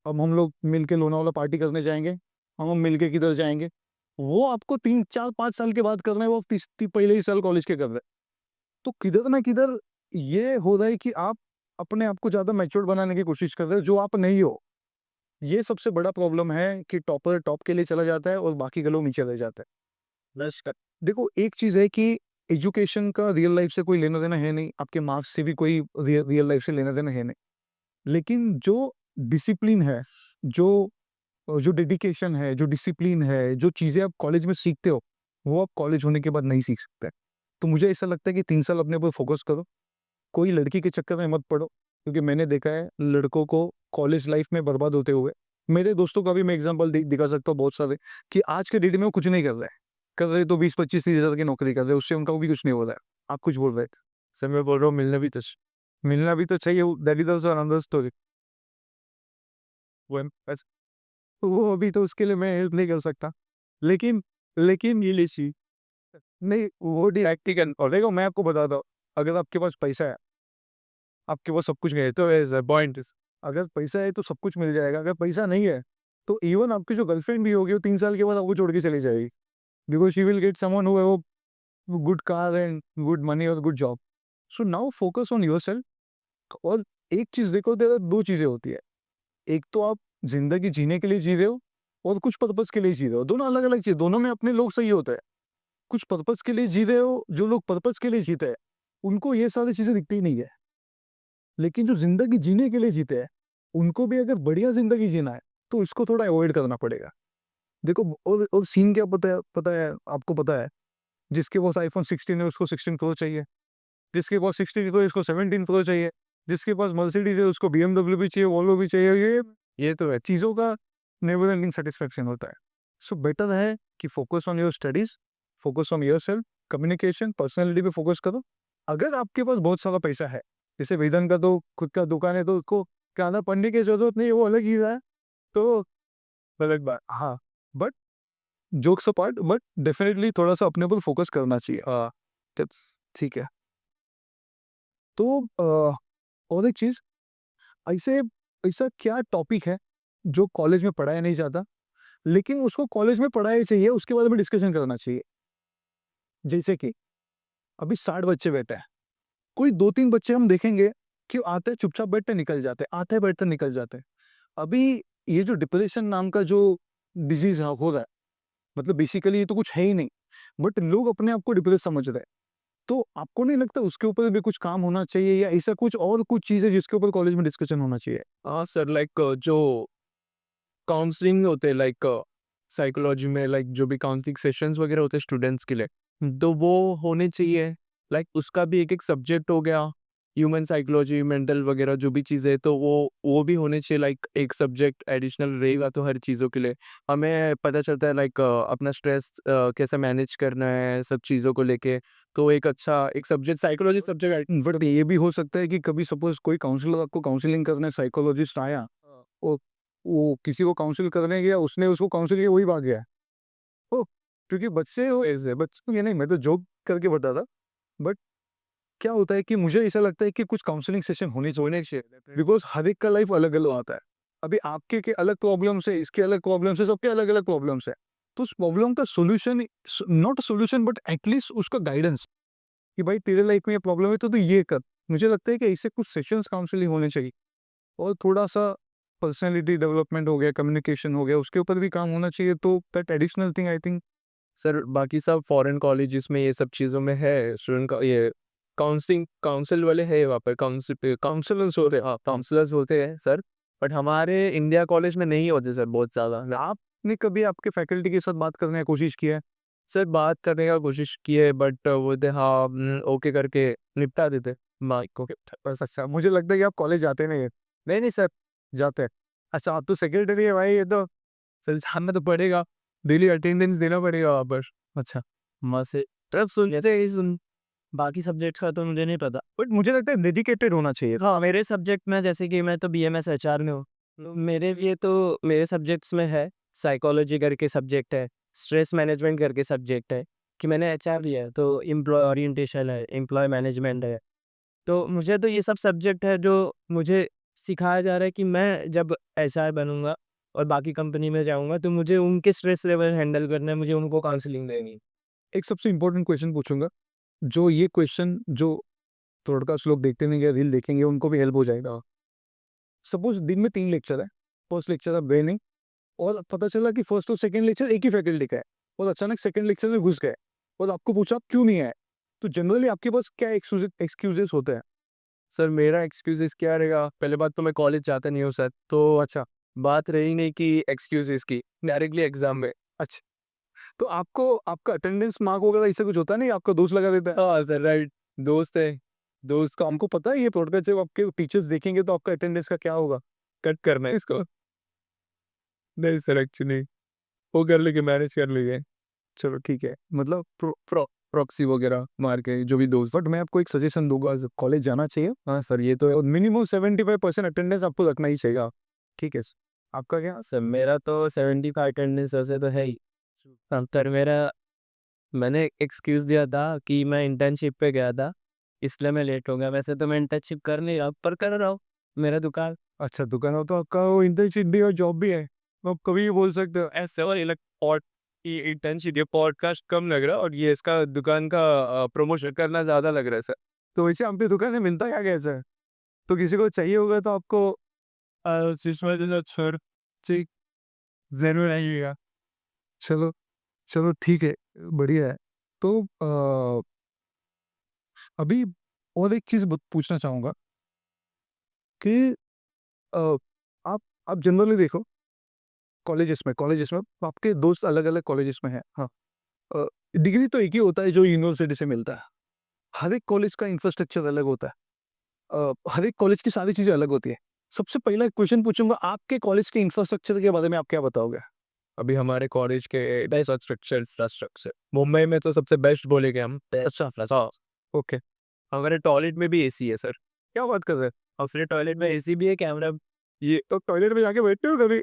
अब हम लोग मिलके लोनावाला पार्टी करने जाएंगे, हम मिलके किधर जाएंगे। वो आपको 3-4-5 साल के बाद करना है, वो आप पहले ही साल कॉलेज के कर रहे हैं। तो किधर ना किधर ये हो रहा है कि आप अपने आप को ज़्यादा मैच्योर बनाने की कोशिश कर रहे हो, जो आप नहीं हो। ये सबसे बड़ा प्रॉब्लम है कि टॉपर टॉप के लिए चला जाता है और बाकी के लोग नीचे रह जाते हैं। देखो एक चीज़ है कि एजुकेशन का रियल लाइफ से कोई लेना देना है नहीं, आपके मार्क्स से भी कोई रियल लाइफ से लेना देना है नहीं। लेकिन जो डिसिप्लिन है, जो जो डेडिकेशन है, जो डिसिप्लिन है, जो चीज़ें आप कॉलेज में सीखते हो, वो आप कॉलेज होने के बाद नहीं सीख सकते। तो मुझे ऐसा लगता है कि 3 साल अपने ऊपर फोकस करो, कोई लड़की के चक्कर में मत पड़ो, क्योंकि मैंने देखा है लड़कों को कॉलेज लाइफ में बर्बाद होते हुए। मेरे दोस्तों का भी मैं एग्जांपल दिखा सकता हूँ बहुत सारे, कि आज के डेट में वो कुछ नहीं कर रहे हैं, कर रहे तो 20-25-30 हज़ार की नौकरी कर रहे हैं, उससे उनका भी कुछ नहीं हो रहा है। आप कुछ बोल रहे थे? सर मैं बोल रहा हूँ मिलना भी तो चाहिए, that is also another story. वो अभी तो उसके लिए मैं हेल्प नहीं कर सकता, लेकिन लेकिन ये लीजिए, नहीं वो प्रैक्टिकल, और देखो मैं आपको बताता हूँ, अगर आपके पास पैसा है, आपके पास सब कुछ है, तो एज अ पॉइंट, अगर पैसा है तो सब कुछ मिल जाएगा, अगर पैसा नहीं है तो इवन आपकी जो गर्लफ्रेंड भी होगी वो 3 साल के बाद आपको छोड़ के चली जाएगी, because she will get someone who have good car and good money और good job. So now focus on yourself. और एक चीज देखो, तेरा दो चीजें होती है, एक तो आप जिंदगी जीने के लिए जी रहे हो, और कुछ पर्पस के लिए जी रहे हो, दोनों अलग अलग चीज, दोनों में अपने लोग सही होते हैं। कुछ पर्पस के लिए जी रहे हो, जो लोग पर्पस के लिए जीते हैं उनको ये सारी चीजें दिखती ही नहीं है, लेकिन जो जिंदगी जीने के लिए जीते हैं उनको भी अगर बढ़िया जिंदगी जीना है तो इसको थोड़ा अवॉइड करना पड़ेगा। देखो और सीन क्या पता है आपको, पता है जिसके पास आईफोन 16 है उसको 16 प्रो चाहिए, जिसके पास 16 प्रो उसको 17 प्रो चाहिए, जिसके पास मर्सिडीज है उसको BMW भी चाहिए, वोल्वो भी चाहिए। ये तो है, चीज़ों का नेवर एंडिंग सेटिस्फेक्शन होता है। सो बेटर है कि focus on your studies, focus on your self, communication, personality पे फोकस करो। अगर आपके पास बहुत सारा पैसा है, जैसे वेदन का तो खुद का दुकान है, तो उसको ज़्यादा पढ़ने की जरूरत नहीं है, वो अलग चीज़ है, तो अलग बात। हाँ, but jokes apart, but definitely थोड़ा सा अपने ऊपर फोकस करना चाहिए। ठीक है। तो और एक चीज़, ऐसे ऐसा क्या टॉपिक है जो कॉलेज में पढ़ाया नहीं जाता, लेकिन उसको कॉलेज में पढ़ाया चाहिए, उसके बारे में डिस्कशन करना चाहिए। जैसे कि अभी 60 बच्चे बैठे हैं, कोई 2-3 बच्चे हम देखेंगे कि आते हैं चुपचाप बैठते निकल जाते हैं, आते हैं बैठते निकल जाते हैं। अभी ये जो डिप्रेशन नाम का जो डिजीज हो रहा है, मतलब बेसिकली ये तो कुछ है ही नहीं, बट लोग अपने आप को डिप्रेस समझ रहे हैं। तो आपको नहीं लगता उसके ऊपर भी कुछ काम होना चाहिए, या ऐसा कुछ और कुछ चीज़ है जिसके ऊपर कॉलेज में डिस्कशन होना चाहिए? हाँ सर, लाइक जो काउंसलिंग होते हैं, लाइक साइकोलॉजी में, लाइक जो भी काउंसलिंग सेशंस वगैरह होते हैं स्टूडेंट्स के लिए, तो वो होने चाहिए। लाइक उसका भी एक एक सब्जेक्ट हो गया, ह्यूमन साइकोलॉजी, मेंटल वगैरह जो भी चीज़ें, तो वो भी होने चाहिए, लाइक एक सब्जेक्ट एडिशनल रहेगा तो हर चीज़ों के लिए हमें पता चलता है, लाइक अपना स्ट्रेस कैसे मैनेज करना है सब चीज़ों को लेके। तो एक अच्छा एक सब्जेक्ट साइकोलॉजी सब्जेक्ट बट ये भी हो सकता है कि कभी सपोज कोई काउंसलर आपको काउंसलिंग करने साइकोलॉजिस्ट आया, वो वो किसी को काउंसिल करने गया, उसने उसको काउंसिल किया, वही भाग गया। ओ, क्योंकि बच्चे हो ऐसे, बच्चों को ये नहीं, मैं तो जोक करके बता था। बट क्या होता है कि मुझे ऐसा लगता है कि कुछ काउंसलिंग सेशन होने चाहिए, बिकॉज हर एक का लाइफ अलग अलग आता है। अभी आपके के अलग प्रॉब्लम्स है, इसके अलग प्रॉब्लम्स है, सबके अलग अलग प्रॉब्लम्स है। तो उस प्रॉब्लम का solution, not solution but at least उसका गाइडेंस, कि भाई तेरे लाइफ में ये प्रॉब्लम है तो तू ये कर। मुझे लगता है कि ऐसे कुछ सेशंस काउंसलिंग होने चाहिए, और थोड़ा सा पर्सनैलिटी डेवलपमेंट हो गया, कम्युनिकेशन हो गया, उसके ऊपर भी काम होना चाहिए। तो that additional thing I think. Sir बाकी सब फॉरेन कॉलेजेस में ये सब चीज़ों में है, स्टूडेंट का ये काउंसलिंग काउंसिल वाले है वहाँ पर, काउंसलर्स होते हैं, हाँ काउंसलर्स होते हैं सर। बट हमारे इंडिया कॉलेज में नहीं होते सर बहुत ज़्यादा। आपने कभी आपके फैकल्टी के साथ बात करने की कोशिश किया है? सर बात करने का कोशिश की है, बट वो थे हाँ ओके करके निपटा देते माइक को। बस अच्छा, मुझे लगता है कि आप कॉलेज जाते नहीं है। नहीं नहीं सर, जाते हैं। अच्छा, आप तो सेक्रेटरी है भाई, ये तो। सर जाना तो पड़ेगा, डेली अटेंडेंस देना पड़ेगा वहाँ पर। अच्छा, वहाँ से तब सुन जैसे ही सुन, बाकी सब्जेक्ट का तो मुझे नहीं पता। बट मुझे लगता है डेडिकेटेड होना चाहिए। हाँ, मेरे सब्जेक्ट में जैसे कि मैं तो बीएमएस एचआर में हूँ, तो मेरे लिए तो मेरे सब्जेक्ट्स में है, साइकोलॉजी करके सब्जेक्ट है, स्ट्रेस मैनेजमेंट करके सब्जेक्ट है, कि मैंने एचआर लिया है, तो एम्प्लॉय ओरिएंटेशन है, एम्प्लॉय मैनेजमेंट है। तो मुझे तो ये सब सब्जेक्ट है जो मुझे सिखाया जा रहा है कि मैं जब एचआर बनूँगा और बाकी कंपनी में जाऊँगा, तो मुझे उनके स्ट्रेस लेवल हैंडल करना है, मुझे उनको काउंसलिंग देनी है। एक सबसे इंपॉर्टेंट क्वेश्चन पूछूंगा, जो ये क्वेश्चन जो पॉडकास्ट लोग देखते नहीं या रील देखेंगे उनको भी हेल्प हो जाएगा। सपोज दिन में 3 लेक्चर है, फर्स्ट लेक्चर है ब्रेनिंग, और पता चला कि फर्स्ट और सेकंड लेक्चर एक ही फैकल्टी का है, और अचानक सेकंड लेक्चर में घुस गए, और आपको पूछा आप क्यों नहीं आए, तो जनरली आपके पास क्या एक्सक्यूजेस होते हैं? सर मेरा एक्सक्यूज़ेस क्या रहेगा, पहले बात तो मैं कॉलेज जाता नहीं हूँ सर, तो अच्छा बात रही नहीं कि एक्सक्यूज़ेस की, डायरेक्टली एग्ज़ाम में। अच्छा, तो आपको आपका अटेंडेंस मार्क वगैरह ऐसा कुछ होता नहीं, आपका दोस्त लगा देता है? हाँ सर राइट, दोस्त है, दोस्त तो का हमको पता है ये पॉडकास्ट जब आपके टीचर्स देखेंगे तो आपका अटेंडेंस का क्या होगा। कट करना है इसको। नहीं सर एक्चुअली वो कर लेंगे, मैनेज कर लेंगे। चलो ठीक है, मतलब प्रॉक्सी वगैरह मार के जो भी दोस्त। बट मैं आपको एक सजेशन दूंगा, कॉलेज जाना चाहिए। हाँ सर ये तो है। और मिनिमम 75% अटेंडेंस आपको रखना ही चाहिए। ठीक है, आपका क्या? सर मेरा तो 75 अटेंडेंस ऐसे तो है ही। हाँ, पर मैंने एक्सक्यूज़ दिया था कि मैं इंटर्नशिप पे गया था, इसलिए मैं लेट हो गया। वैसे तो मैं इंटर्नशिप कर नहीं रहा, पर कर रहा हूँ, मेरा दुकान। अच्छा, दुकान हो तो आपका वो इंटर्नशिप भी और जॉब भी है, तो आप कभी भी बोल सकते हो। ऐसे और ये पॉड ये इंटर्नशिप, ये पॉडकास्ट कम लग रहा है और ये इसका दुकान का प्रमोशन करना ज़्यादा लग रहा है सर। तो वैसे आपकी दुकान से मिलता क्या कैसा है? तो किसी को चाहिए होगा तो आपको। सर जी ज़रूर आइएगा। चलो, चलो ठीक है, बढ़िया है। तो अभी और एक चीज़ पूछना चाहूँगा कि अ, आप जनरली देखो, कॉलेजेस में आपके दोस्त अलग-अलग कॉलेजेस में हैं, हाँ। डिग्री तो एक ही होता है जो यूनिवर्सिटी से मिलता है। हर एक कॉलेज का इंफ्रास्ट्रक्चर अलग होता है। हर एक कॉलेज की सारी चीज़ें अलग होती हैं। सबसे पहला एक क्वेश्चन पूछूँगा, आपके कॉलेज के इंफ्रास्ट्रक्चर के बारे में आप क्या बताओगे? अभी हमारे कॉलेज के इंफ्रास्ट्रक्चर मुंबई में तो सबसे बेस्ट बोलेंगे हम। अच्छा, हाँ, ओके। हमारे टॉयलेट में भी एसी है सर। क्या बात कर रहे हैं? हमारे टॉयलेट में एसी भी है, कैमरा। ये तो टॉयलेट में जाके बैठते हो कभी?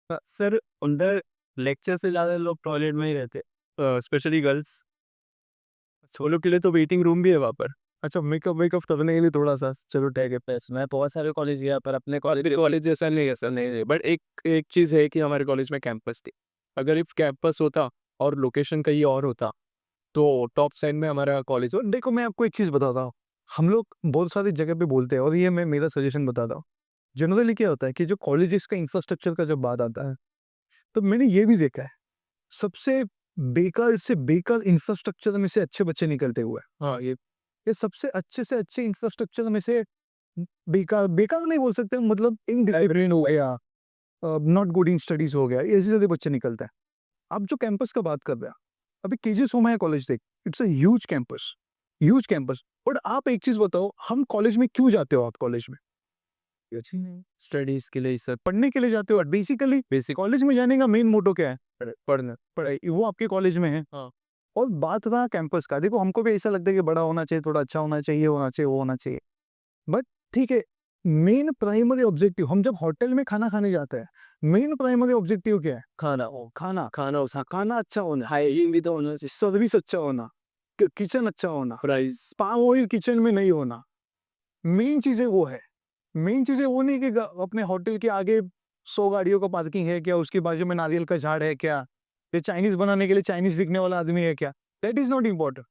सर अंदर लेक्चर से ज़्यादा लोग टॉयलेट में ही रहते, स्पेशली गर्ल्स। वो लोग के लिए तो वेटिंग रूम भी है वहाँ पर। अच्छा, मेकअप करने के लिए थोड़ा-सा, चलो ठीक है। बस मैं बहुत सारे कॉलेज गया, पर अपने कॉलेज कॉलेज जैसा नहीं है सर, नहीं नहीं, बट एक एक चीज़ है कि हमारे कॉलेज में कैंपस थी। अगर इफ कैंपस होता और लोकेशन कहीं और होता तो टॉप साइड में हमारा कॉलेज। तो देखो, मैं आपको एक चीज़ बताता हूँ, हम लोग बहुत सारी जगह पे बोलते हैं, और ये मैं मेरा सजेशन बताता हूँ। जनरली क्या होता है कि जो कॉलेजेस का इंफ्रास्ट्रक्चर का जब बात आता है, तो मैंने ये भी देखा है, सबसे बेकार से बेकार इंफ्रास्ट्रक्चर में से अच्छे बच्चे निकलते हुए हैं। हाँ ये सबसे अच्छे से अच्छे इंफ्रास्ट्रक्चर में से बेकार बेकार नहीं बोल सकते, मतलब इनडिसिप्लिन हो गया, नॉट गुड इन स्टडीज हो गया, ऐसे सारे बच्चे निकलते हैं। आप जो कैंपस का बात कर रहे हैं, अभी केजीएस होम है कॉलेज देख, it's a huge campus. Huge campus. But आप एक चीज बताओ, हम कॉलेज में क्यों जाते हो? आप कॉलेज में अच्छी नहीं स्टडीज के लिए ये सब पढ़ने के लिए जाते हो बेसिकली। बेसिक कॉलेज में जाने का मेन मोटो क्या है? पढ़ना। पढ़ाई। वो आपके कॉलेज में है। हाँ। और बात रहा कैंपस का, देखो हमको भी ऐसा लगता है कि बड़ा होना चाहिए, थोड़ा अच्छा होना चाहिए, होना चाहिए, वो होना चाहिए। बट ठीक है, मेन प्राइमरी ऑब्जेक्टिव, हम जब होटल में खाना खाने जाते हैं, मेन प्राइमरी ऑब्जेक्टिव क्या है? खाना खाना। खाना खाना अच्छा होना, हाइजीन भी तो होना चाहिए। सर्विस अच्छा होना, किचन अच्छा होना, प्राइस स्पाम ऑयल किचन में नहीं होना। मेन चीजें वो है। मेन चीजें वो नहीं कि अपने होटल के आगे 100 गाड़ियों का पार्किंग है क्या, उसके बाजू में नारियल का झाड़ है क्या, ये चाइनीज बनाने के लिए चाइनीज दिखने वाला आदमी है क्या। That is not important.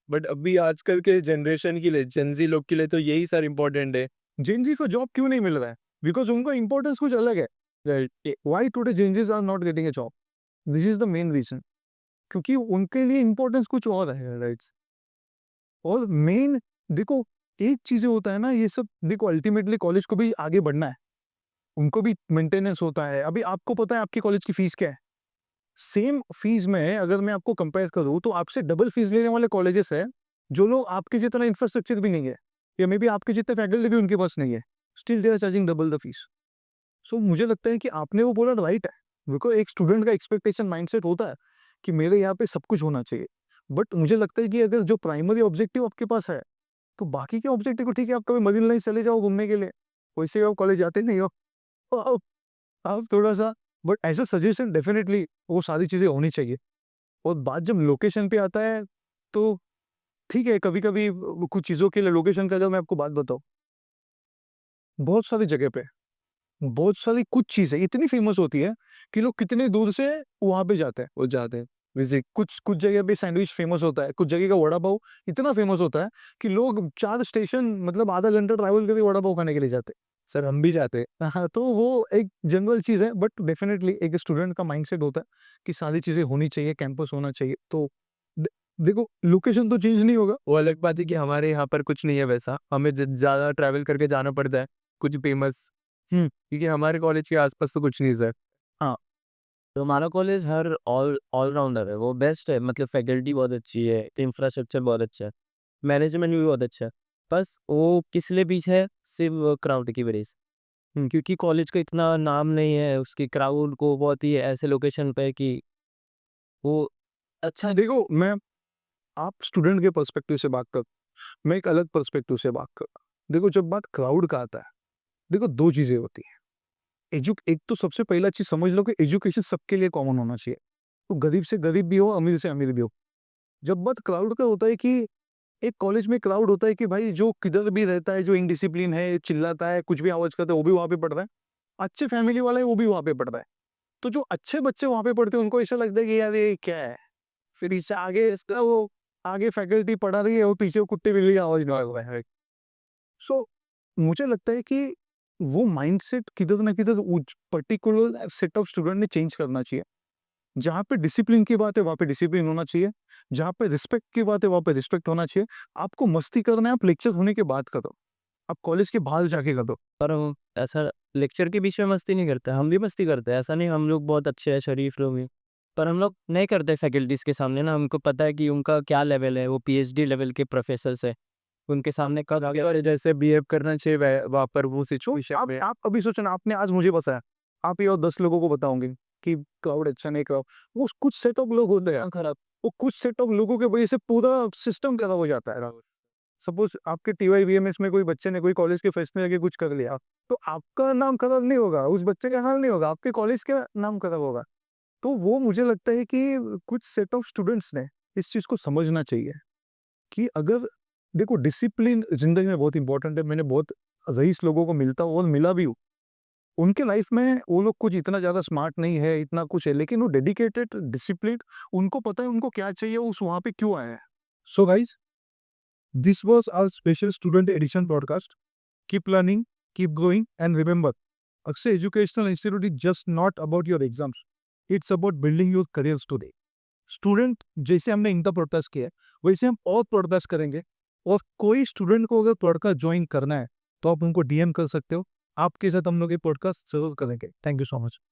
But अभी आजकल के जनरेशन के लिए जेंजी लोग के लिए तो यही सर इम्पोर्टेंट है। जेनजीज को जॉब क्यों नहीं मिल रहा है? बिकॉज उनका इंपॉर्टेंस कुछ अलग है। Why today Gen Zs are not getting a job? This is the main reason. क्योंकि उनके लिए इंपॉर्टेंस कुछ और है, राइट? और मेन देखो, एक चीजें होता है ना, ये सब देखो, अल्टीमेटली कॉलेज को भी आगे बढ़ना है, उनको भी मेंटेनेंस होता है। अभी आपको पता है आपकी कॉलेज की फीस क्या है? सेम फीस में अगर मैं आपको कंपेयर करूं तो आपसे डबल फीस लेने वाले कॉलेजेस है, जो लोग आपके जितना इंफ्रास्ट्रक्चर भी नहीं है, या मे बी आपके जितने फैकल्टी भी उनके पास नहीं है, still they are charging double the fees. So मुझे लगता है कि आपने वो बोला राइट है। बिकॉज एक स्टूडेंट का एक्सपेक्टेशन माइंडसेट होता है कि मेरे यहाँ पे सब कुछ होना चाहिए। बट मुझे लगता है कि अगर जो प्राइमरी ऑब्जेक्टिव आपके पास है, तो बाकी के ऑब्जेक्टिव को ठीक है, आप कभी मरीन लाइन चले जाओ घूमने के लिए, वैसे आप कॉलेज जाते नहीं हो, तो आप थोड़ा सा, but as a suggestion definitely वो सारी चीज़ें होनी चाहिए। और बात जब लोकेशन पे आता है, तो ठीक है, कभी कभी कुछ चीज़ों के लिए लोकेशन का अगर मैं आपको बात बताऊँ, बहुत सारी जगह पे बहुत सारी कुछ चीज़ें इतनी फेमस होती है कि लोग कितने दूर से वहाँ पे जाते हैं। वो जाते हैं विजिट। कुछ कुछ जगह पे सैंडविच फेमस होता है, कुछ जगह का वड़ा पाव इतना फेमस होता है कि लोग 4 स्टेशन मतलब आधा घंटा ट्रैवल करके वड़ा पाव खाने के लिए जाते सर हम भी जाते हैं। हैं। हाँ, तो वो एक जनरल चीज़ है, बट डेफिनेटली एक स्टूडेंट का माइंडसेट होता है कि सारी चीज़ें होनी चाहिए, कैंपस होना चाहिए। तो दे देखो, लोकेशन तो चेंज नहीं होगा। वो अलग बात है कि हमारे यहाँ पर कुछ नहीं है वैसा, हमें ज़्यादा ट्रैवल करके जाना पड़ता है कुछ फेमस, हुँ, क्योंकि हमारे कॉलेज के आसपास तो कुछ नहीं सर। हाँ, तो हमारा कॉलेज हर ऑलराउंडर है, वो बेस्ट है। मतलब फैकल्टी बहुत अच्छी है, इंफ्रास्ट्रक्चर बहुत अच्छा है, मैनेजमेंट भी बहुत अच्छा है। बस वो किस लिए पीछे है? सिर्फ क्राउड की वजह से। क्योंकि कॉलेज का इतना नाम नहीं है, उसकी क्राउड को बहुत ही ऐसे लोकेशन पे कि वो अच्छा देखो मैं, आप स्टूडेंट के पर्सपेक्टिव से बात कर, मैं एक अलग पर्सपेक्टिव से बात कर। देखो जब बात क्राउड का आता है, देखो 2 चीज़ें होती हैं। एक तो सबसे पहला चीज़ समझ लो कि एजुकेशन सबके लिए कॉमन होना चाहिए। तो गरीब से गरीब भी हो, अमीर से अमीर भी हो। जब बात क्राउड का होता है कि एक कॉलेज में क्राउड होता है कि भाई जो किधर भी रहता है, जो इनडिसिप्लिन है, चिल्लाता है, कुछ भी आवाज़ करता है, वो भी वहाँ पे पढ़ रहा है। अच्छे फैमिली वाला है, वो भी वहाँ पे पढ़ रहा है। तो जो अच्छे बच्चे वहाँ पे पढ़ते हैं, उनको ऐसा लगता है कि यार ये क्या है? फिर इससे आगे इसका वो आगे फैकल्टी पढ़ा रही है, और पीछे वो कुत्ते बिल्ली की आवाज़ निकाल रहा है। सो मुझे लगता है कि वो माइंडसेट किधर ना किधर उस पर्टिकुलर सेट ऑफ स्टूडेंट ने चेंज करना चाहिए। जहाँ पे डिसिप्लिन की बात है, वहाँ पे डिसिप्लिन होना चाहिए। जहाँ पे रिस्पेक्ट की बात है, वहाँ पे रिस्पेक्ट होना चाहिए। आपको मस्ती करना है, आप लेक्चर होने के बाद करो। आप कॉलेज के बाहर जाके करो। पर हम ऐसा लेक्चर के बीच में मस्ती नहीं करते, हम भी मस्ती करते हैं। ऐसा नहीं, हम लोग बहुत अच्छे हैं, शरीफ लोग हैं। पर हम लोग नहीं करते फैकल्टीज़ के सामने ना, हमको पता है कि उनका क्या लेवल है, वो पीएचडी लेवल के प्रोफेसर्स है। उनके सामने कब आगे वाले जैसे बिहेव करना चाहिए वहाँ पर वो तो सिचुएशन में। आप अभी सोचो ना, आपने आज मुझे बताया, आप ये और 10 लोगों को बताओगे कि क्राउड अच्छा नहीं, क्राउड वो कुछ सेट ऑफ लोग होते हैं खराब। वो कुछ सेट ऑफ लोगों की वजह से पूरा सिस्टम खराब हो जाता है। सपोज आपके टीवाईवीएमएस में कोई बच्चे ने कोई कॉलेज के फेस्ट में जाके कुछ कर लिया, तो आपका नाम खराब नहीं होगा, उस बच्चे का हाल नहीं होगा, आपके कॉलेज का नाम खराब होगा। तो वो मुझे लगता है कि कुछ सेट ऑफ स्टूडेंट्स ने इस चीज़ को समझना चाहिए कि अगर देखो, डिसिप्लिन ज़िंदगी में बहुत इंपॉर्टेंट है। मैंने बहुत रईस लोगों को मिलता हूँ और मिला भी हूँ। उनके लाइफ में वो लोग कुछ इतना ज़्यादा स्मार्ट नहीं है, इतना कुछ है, लेकिन वो डेडिकेटेड, डिसिप्लिन्ड, उनको पता है उनको क्या चाहिए, वो उस वहाँ पे क्यों आए हैं। So guys, this was our special student edition podcast. Keep learning, keep growing and remember, Akshay Educational Institute is just not about your exams. It's about building your careers today. Student जैसे हमने इनका podcast किया है, वैसे हम और podcast करेंगे। और कोई स्टूडेंट को अगर पॉडकास्ट ज्वाइन करना है, तो आप उनको डीएम कर सकते हो। आपके साथ हम लोग ये पॉडकास्ट जरूर करेंगे। Thank you so much.